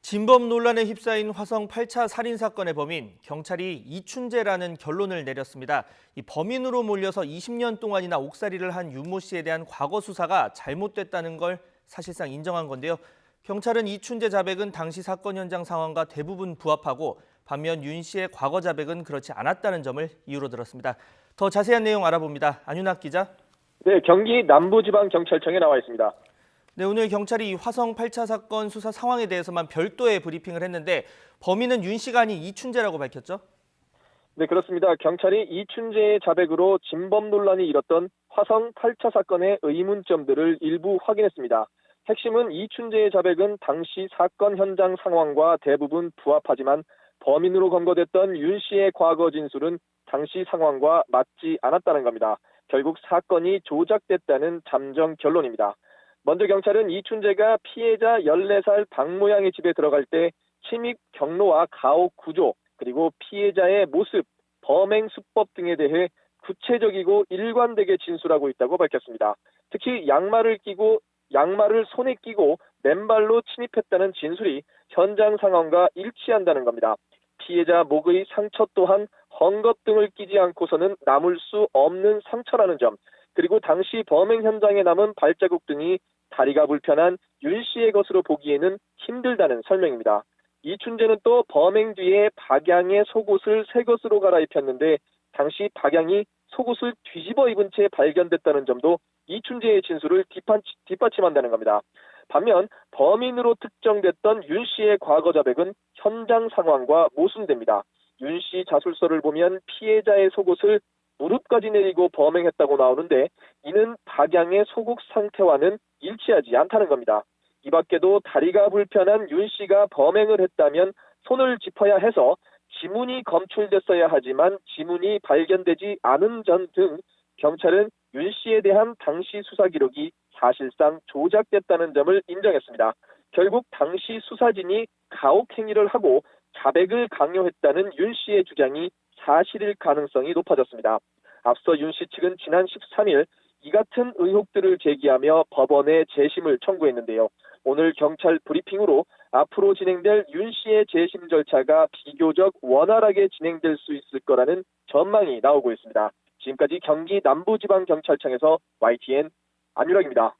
진범 논란에 휩싸인 화성 8차 살인 사건의 범인, 경찰이 이춘재라는 결론을 내렸습니다. 이 범인으로 몰려서 20년 동안이나 옥살이를 한 윤모 씨에 대한 과거 수사가 잘못됐다는 걸 사실상 인정한 건데요. 경찰은 이춘재 자백은 당시 사건 현장 상황과 대부분 부합하고 반면 윤 씨의 과거 자백은 그렇지 않았다는 점을 이유로 들었습니다. 더 자세한 내용 알아봅니다. 안윤학 기자. 네, 경기 남부지방경찰청에 나와 있습니다. 네, 오늘 경찰이 이 화성 8차 사건 수사 상황에 대해서만 별도의 브리핑을 했는데 범인은 윤 씨가 아닌 이춘재라고 밝혔죠? 네, 그렇습니다. 경찰이 이춘재의 자백으로 진범 논란이 일었던 화성 8차 사건의 의문점들을 일부 확인했습니다. 핵심은 이춘재의 자백은 당시 사건 현장 상황과 대부분 부합하지만 범인으로 검거됐던 윤 씨의 과거 진술은 당시 상황과 맞지 않았다는 겁니다. 결국 사건이 조작됐다는 잠정 결론입니다. 먼저 경찰은 이춘재가 피해자 14살 박모양의 집에 들어갈 때 침입 경로와 가옥 구조, 그리고 피해자의 모습, 범행 수법 등에 대해 구체적이고 일관되게 진술하고 있다고 밝혔습니다. 특히 양말을 손에 끼고 맨발로 침입했다는 진술이 현장 상황과 일치한다는 겁니다. 피해자 목의 상처 또한 헝겊 등을 끼지 않고서는 남을 수 없는 상처라는 점, 그리고 당시 범행 현장에 남은 발자국 등이 다리가 불편한 윤 씨의 것으로 보기에는 힘들다는 설명입니다. 이춘재는 또 범행 뒤에 박양의 속옷을 새 것으로 갈아입혔는데 당시 박양이 속옷을 뒤집어 입은 채 발견됐다는 점도 이춘재의 진술을 뒷받침한다는 겁니다. 반면 범인으로 특정됐던 윤 씨의 과거 자백은 현장 상황과 모순됩니다. 윤 씨 자술서를 보면 피해자의 속옷을 무릎까지 내리고 범행했다고 나오는데 이는 박양의 속옷 상태와는 일치하지 않다는 겁니다. 이 밖에도 다리가 불편한 윤 씨가 범행을 했다면 손을 짚어야 해서 지문이 검출됐어야 하지만 지문이 발견되지 않은 점 등 경찰은 윤 씨에 대한 당시 수사 기록이 사실상 조작됐다는 점을 인정했습니다. 결국 당시 수사진이 가혹 행위를 하고 자백을 강요했다는 윤 씨의 주장이 사실일 가능성이 높아졌습니다. 앞서 윤 씨 측은 지난 13일 이 같은 의혹들을 제기하며 법원에 재심을 청구했는데요. 오늘 경찰 브리핑으로 앞으로 진행될 윤 씨의 재심 절차가 비교적 원활하게 진행될 수 있을 거라는 전망이 나오고 있습니다. 지금까지 경기 남부지방경찰청에서 YTN 안유락입니다.